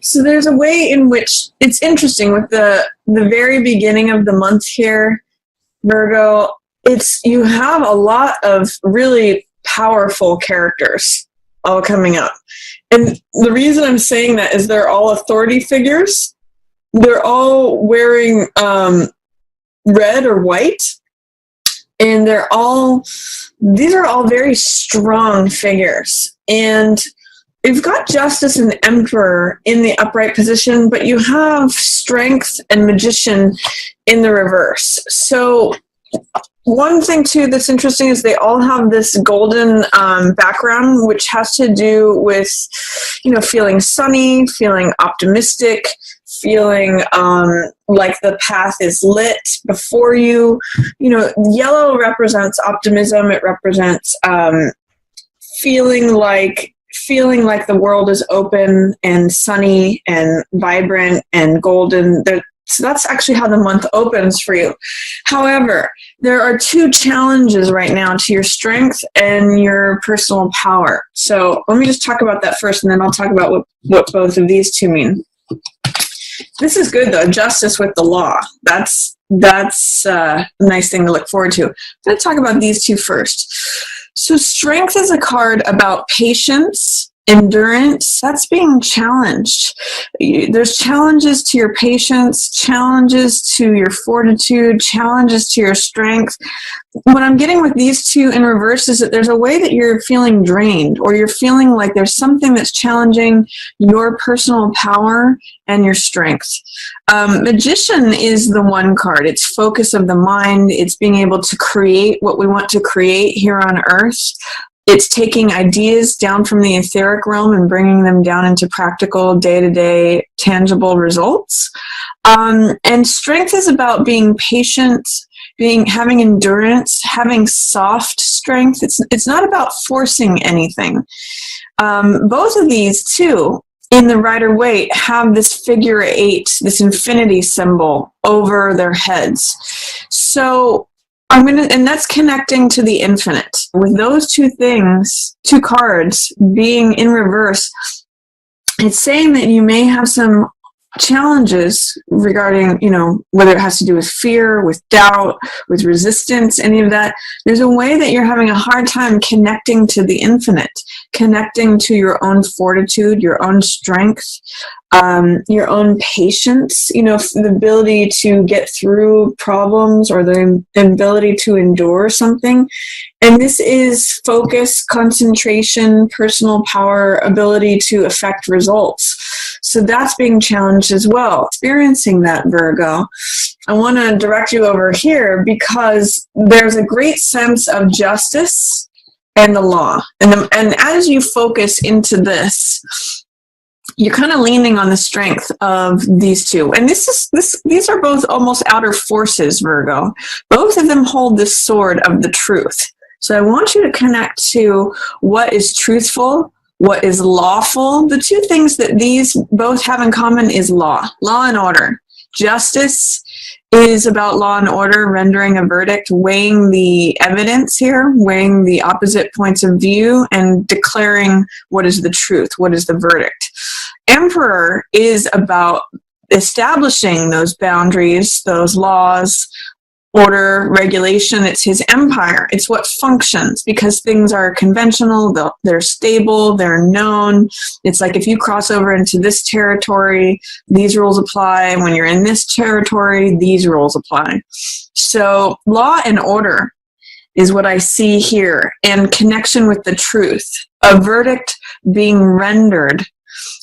So there's a way in which it's interesting with the very beginning of the month here, Virgo. It's you have a lot of really powerful characters all coming up. And the reason I'm saying that is they're all authority figures. They're all wearing red or white, and these are all very strong figures. And you've got Justice and Emperor in the upright position, but you have Strength and Magician in the reverse. So one thing, too, that's interesting is they all have this golden background, which has to do with, feeling sunny, feeling optimistic, feeling like the path is lit before you. Yellow represents optimism. It represents feeling like the world is open and sunny and vibrant and golden. So that's actually how the month opens for you. However, there are two challenges right now to your strength and your personal power. So let me just talk about that first, and then I'll talk about what both of these two mean. This is good, though. Justice with the law. That's a nice thing to look forward to. I'm going to talk about these two first. So strength is a card about patience, endurance. That's being challenged. There's challenges to your patience, challenges to your fortitude, challenges to your strength. What I'm getting with these two in reverse is that there's a way that you're feeling drained, or you're feeling like there's something that's challenging your personal power and your strength. Magician is the one card. It's focus of the mind. It's being able to create what we want to create here on Earth. It's taking ideas down from the etheric realm and bringing them down into practical, day-to-day, tangible results. And strength is about being patient, having endurance, having soft strength. It's not about forcing anything. Both of these, too, in the Rider-Waite, have this figure 8, this infinity symbol over their heads. So and that's connecting to the infinite. With those two things, two cards being in reverse, it's saying that you may have some challenges regarding, whether it has to do with fear, with doubt, with resistance, any of that. There's a way that you're having a hard time connecting to the infinite, connecting to your own fortitude, your own strength, your own patience, the ability to get through problems, or the ability to endure something. And this is focus, concentration, personal power, ability to affect results. So that's being challenged as well. Experiencing that, Virgo, I want to direct you over here because there's a great sense of justice and the law. And as you focus into this, you're kind of leaning on the strength of these two. And these are both almost outer forces, Virgo. Both of them hold this sword of the truth. So I want you to connect to what is truthful, what is lawful. The two things that these both have in common is law and order. Justice is about law and order, rendering a verdict, weighing the evidence here, weighing the opposite points of view, and declaring what is the truth, what is the verdict. Emperor is about establishing those boundaries, those laws, order, regulation. It's his empire. It's what functions, because things are conventional, they're stable, they're known. It's like if you cross over into this territory, these rules apply. When you're in this territory, these rules apply. So law and order is what I see here, and connection with the truth. A verdict being rendered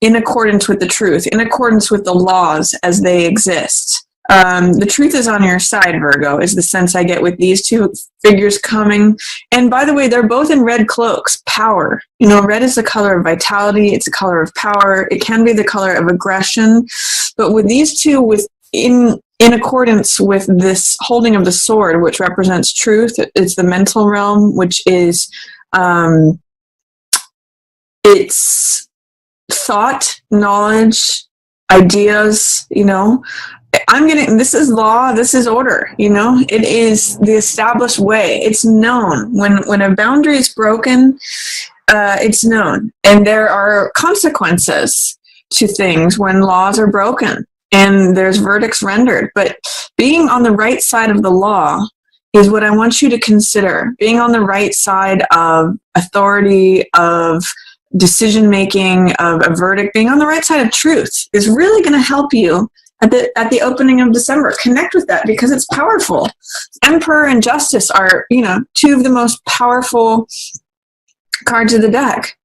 in accordance with the truth, in accordance with the laws as they exist. The truth is on your side, Virgo, is the sense I get with these two figures coming. And by the way, they're both in red cloaks, power. Red is the color of vitality. It's a color of power. It can be the color of aggression. But with these two, in accordance with this holding of the sword, which represents truth, it's the mental realm, which is it's thought, knowledge, ideas, this is law, this is order, it is the established way. It's known. When a boundary is broken, it's known. And there are consequences to things when laws are broken and there's verdicts rendered. But being on the right side of the law is what I want you to consider. Being on the right side of authority, of decision making, of a verdict, being on the right side of truth is really going to help you at the opening of December. Connect with that because it's powerful. Emperor and Justice are, two of the most powerful cards of the deck.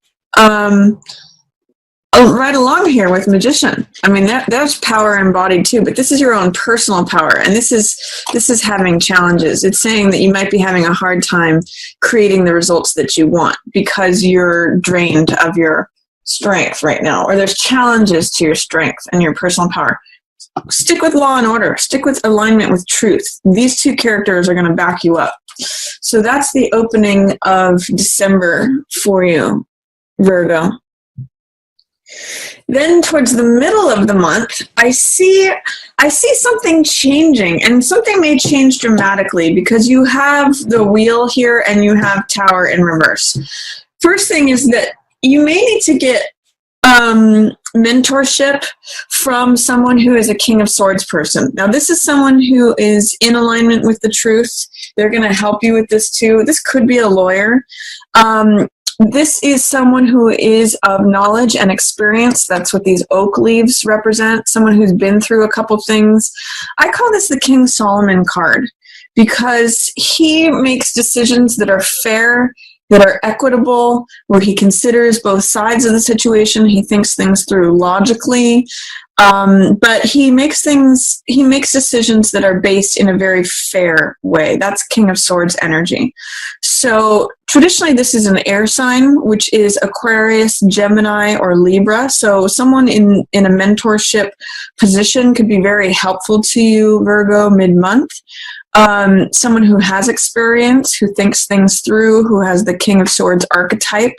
Right along here with Magician. I mean, there's power embodied too, but this is your own personal power, and this is having challenges. It's saying that you might be having a hard time creating the results that you want because you're drained of your strength right now, or there's challenges to your strength and your personal power. Stick with law and order. Stick with alignment with truth. These two characters are going to back you up. So that's the opening of December for you, Virgo. Then towards the middle of the month, I see something changing, and something may change dramatically because you have the wheel here and you have Tower in reverse. First thing is that you may need to get mentorship from someone who is a King of Swords person. Now, this is someone who is in alignment with the truth. They're going to help you with this too. This could be a lawyer. This is someone who is of knowledge and experience. That's what these oak leaves represent. Someone who's been through a couple things. I call this the King Solomon card because he makes decisions that are fair, that are equitable, where he considers both sides of the situation. He thinks things through logically, but he makes decisions that are based in a very fair way. That's King of Swords energy. So traditionally, this is an air sign, which is Aquarius, Gemini, or Libra. So someone in a mentorship position could be very helpful to you, Virgo, mid-month. Someone who has experience, who thinks things through, who has the King of Swords archetype,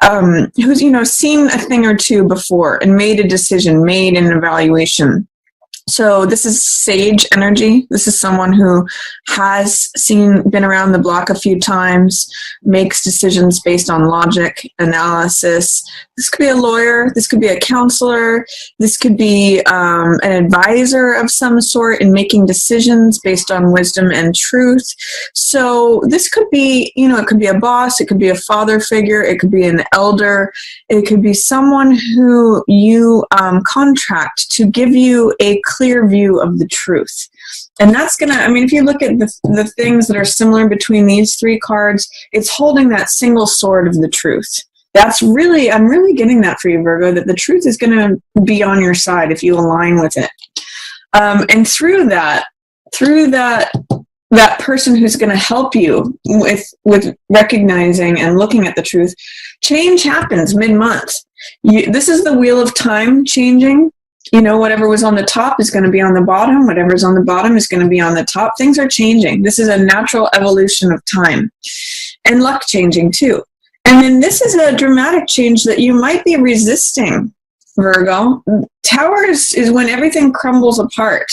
who's, seen a thing or two before and made a decision, made an evaluation. So this is sage energy. This is someone who has been around the block a few times, makes decisions based on logic, analysis. This could be a lawyer. This could be a counselor. This could be an advisor of some sort in making decisions based on wisdom and truth. So this could be, it could be a boss. It could be a father figure. It could be an elder. It could be someone who you contract to give you a clear view of the truth. And that's going to, if you look at the things that are similar between these three cards, it's holding that single sword of the truth. I'm really getting that for you, Virgo, that the truth is going to be on your side if you align with it. And through that person who's going to help you with recognizing and looking at the truth, change happens mid-month. This is the wheel of time changing. Whatever was on the top is going to be on the bottom. Whatever's on the bottom is going to be on the top. Things are changing. This is a natural evolution of time. And luck changing too. And then this is a dramatic change that you might be resisting, Virgo. Towers is when everything crumbles apart.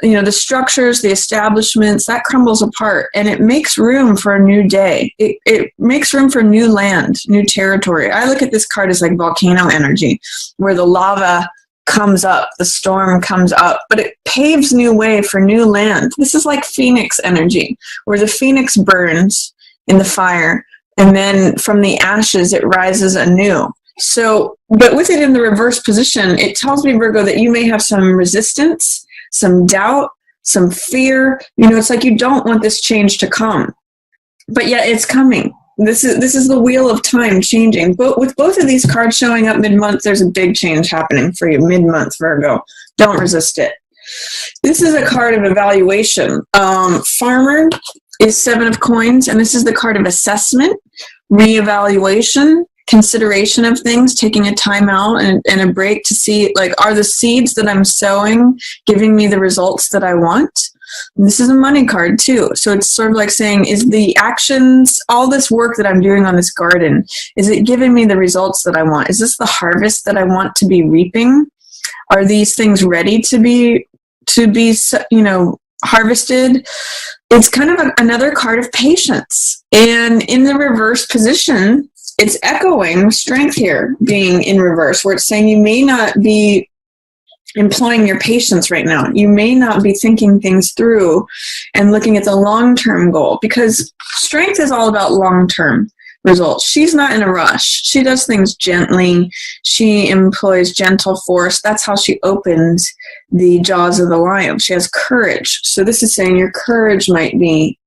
The structures, the establishments, that crumbles apart, and it makes room for a new day. It makes room for new land, new territory. I look at this card as like volcano energy, where the lava comes up, the storm comes up, but it paves new way for new land. This is like phoenix energy, where the phoenix burns in the fire, and then from the ashes it rises anew. So, but with it in the reverse position, it tells me, Virgo, that you may have some resistance, some doubt, some fear. It's like you don't want this change to come, but yet it's coming. This is the wheel of time changing. But with both of these cards showing up mid-month, there's a big change happening for you mid-month, Virgo. Don't resist it. This is a card of evaluation. Farmer is 7 of coins, and this is the card of assessment, reevaluation, consideration of things, taking a time out and a break to see, are the seeds that I'm sowing giving me the results that I want? And this is a money card too. So it's sort of like saying, is the actions, all this work that I'm doing on this garden, is it giving me the results that I want? Is this the harvest that I want to be reaping? Are these things ready to be harvested? It's kind of another card of patience. And in the reverse position, it's echoing strength here being in reverse, where it's saying you may not be employing your patience right now. You may not be thinking things through and looking at the long-term goal, because strength is all about long-term results. She's not in a rush. She does things gently. She employs gentle force. That's how she opens the jaws of the lion. She has courage. So this is saying your courage might be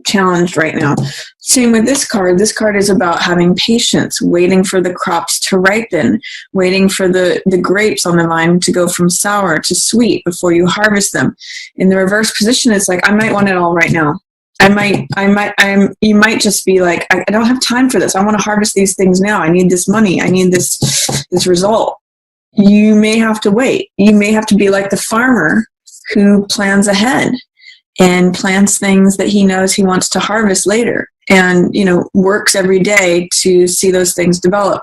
challenged right now. Same with this card. This card is about having patience, waiting for the crops to ripen, waiting for the grapes on the vine to go from sour to sweet before you harvest them. In the reverse position, it's like, I might want it all right now. You might just be like, I don't have time for this. I want to harvest these things now. I need this money. I need this result. You may have to wait. You may have to be like the farmer who plans ahead and plants things that he knows he wants to harvest later, and, you know, works every day to see those things develop.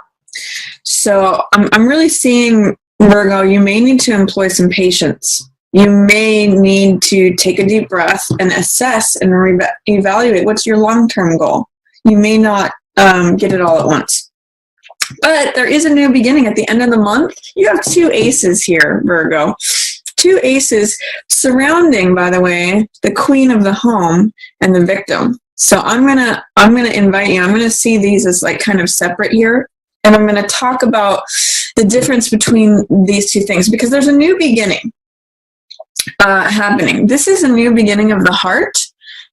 So I'm really seeing, Virgo, you may need to employ some patience. You may need to take a deep breath and assess and evaluate what's your long-term goal. You may not get it all at once. But there is a new beginning at the end of the month. You have 2 aces here, Virgo. 2 aces surrounding, by the way, the queen of the home and the victim. So I'm gonna invite you. I'm gonna see these as like kind of separate here, and I'm gonna talk about the difference between these 2 things, because there's a new beginning happening. This is a new beginning of the heart.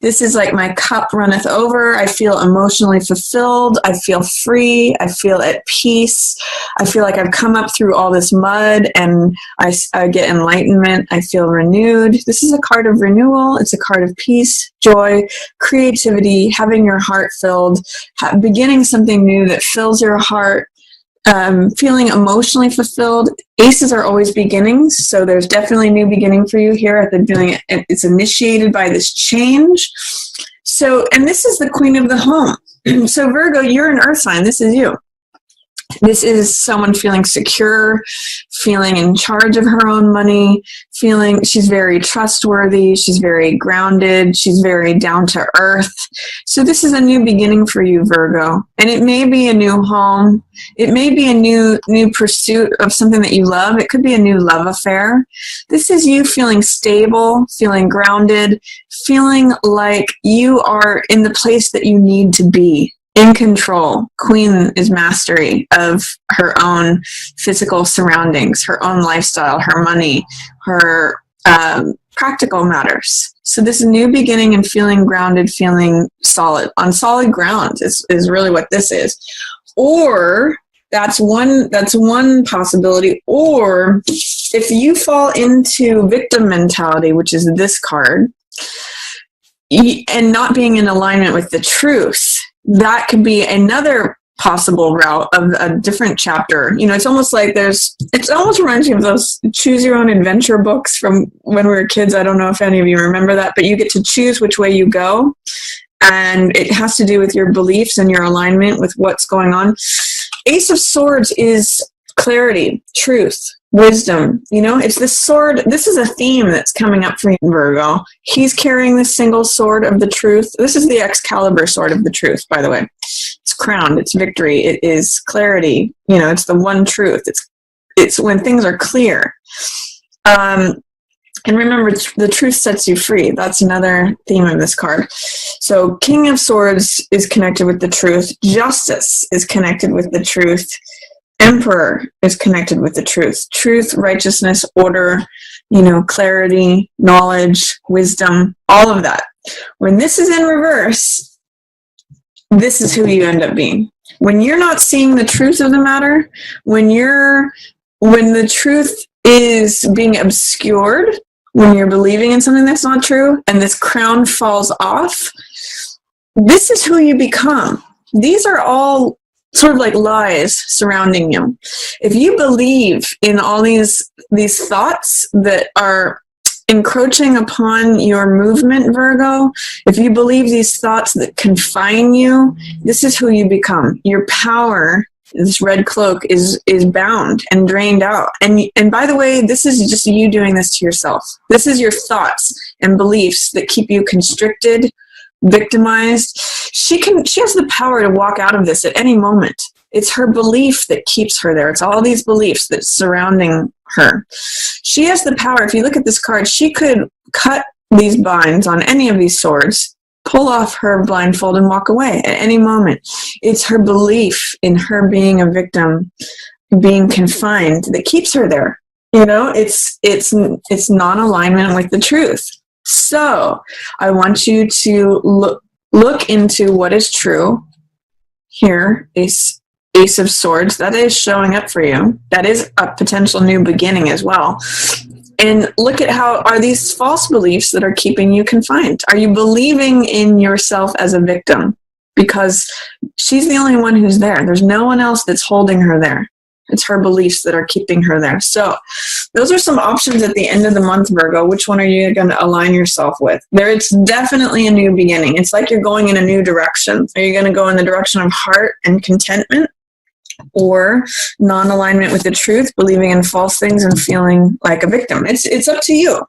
This is like my cup runneth over. I feel emotionally fulfilled. I feel free. I feel at peace. I feel like I've come up through all this mud and I get enlightenment. I feel renewed. This is a card of renewal. It's a card of peace, joy, creativity, having your heart filled, beginning something new that fills your heart. Feeling emotionally fulfilled. Aces are always beginnings, so there's definitely a new beginning for you here at the beginning. It's initiated by this change. So, and this is the queen of the home. So Virgo, you're an earth sign. This is you. This is someone feeling secure, feeling in charge of her own money, feeling she's very trustworthy, she's very grounded, she's very down to earth. So this is a new beginning for you, Virgo. And it may be a new home. It may be a new pursuit of something that you love. It could be a new love affair. This is you feeling stable, feeling grounded, feeling like you are in the place that you need to be. In control. Queen is mastery of her own physical surroundings, her own lifestyle, her money, her practical matters. So this new beginning and feeling grounded, feeling solid, on solid ground is really what this is. Or that's one possibility. Or if you fall into victim mentality, which is this card, and not being in alignment with the truth, that could be another possible route of a different chapter. You know, it's almost like it almost reminds me of those choose your own adventure books from when we were kids. I don't know if any of you remember that, but you get to choose which way you go. And it has to do with your beliefs and your alignment with what's going on. Ace of Swords is clarity, truth, wisdom. You know, it's this sword. This is a theme that's coming up for you, Virgo. He's carrying the single sword of the truth. This is the Excalibur sword of the truth, by the way. It's crowned. It's victory. It is clarity. You know, it's the one truth. It's when things are clear. And remember, the truth sets you free. That's another theme of this card. So King of Swords is connected with the truth. Justice is connected with the truth. Emperor is connected with the truth. Truth, righteousness, order, you know, clarity, knowledge, wisdom, all of that. When this is in reverse, this is who you end up being. When you're not seeing the truth of the matter, when the truth is being obscured, when you're believing in something that's not true, and this crown falls off, this is who you become. These are all sort of like lies surrounding you. If you believe in all these thoughts that are encroaching upon your movement, Virgo, if you believe these thoughts that confine you, this is who you become. Your power, this red cloak, is bound and drained out. And by the way, this is just you doing this to yourself. This is your thoughts and beliefs that keep you constricted, victimized, she has the power to walk out of this at any moment. It's her belief that keeps her there. It's all these beliefs that's surrounding her. She has the power. If you look at this card, she could cut these binds on any of these swords, pull off her blindfold, and walk away at any moment. It's her belief in her being a victim, being confined, that keeps her there. It's non-alignment with the truth. So I want you to look into what is true here. Ace of Swords, that is showing up for you. That is a potential new beginning as well. And look at how are these false beliefs that are keeping you confined? Are you believing in yourself as a victim? Because she's the only one who's there. There's no one else that's holding her there. It's her beliefs that are keeping her there. So those are some options at the end of the month, Virgo. Which one are you going to align yourself with? It's definitely a new beginning. It's like you're going in a new direction. Are you going to go in the direction of heart and contentment, or non-alignment with the truth, believing in false things and feeling like a victim? It's up to you.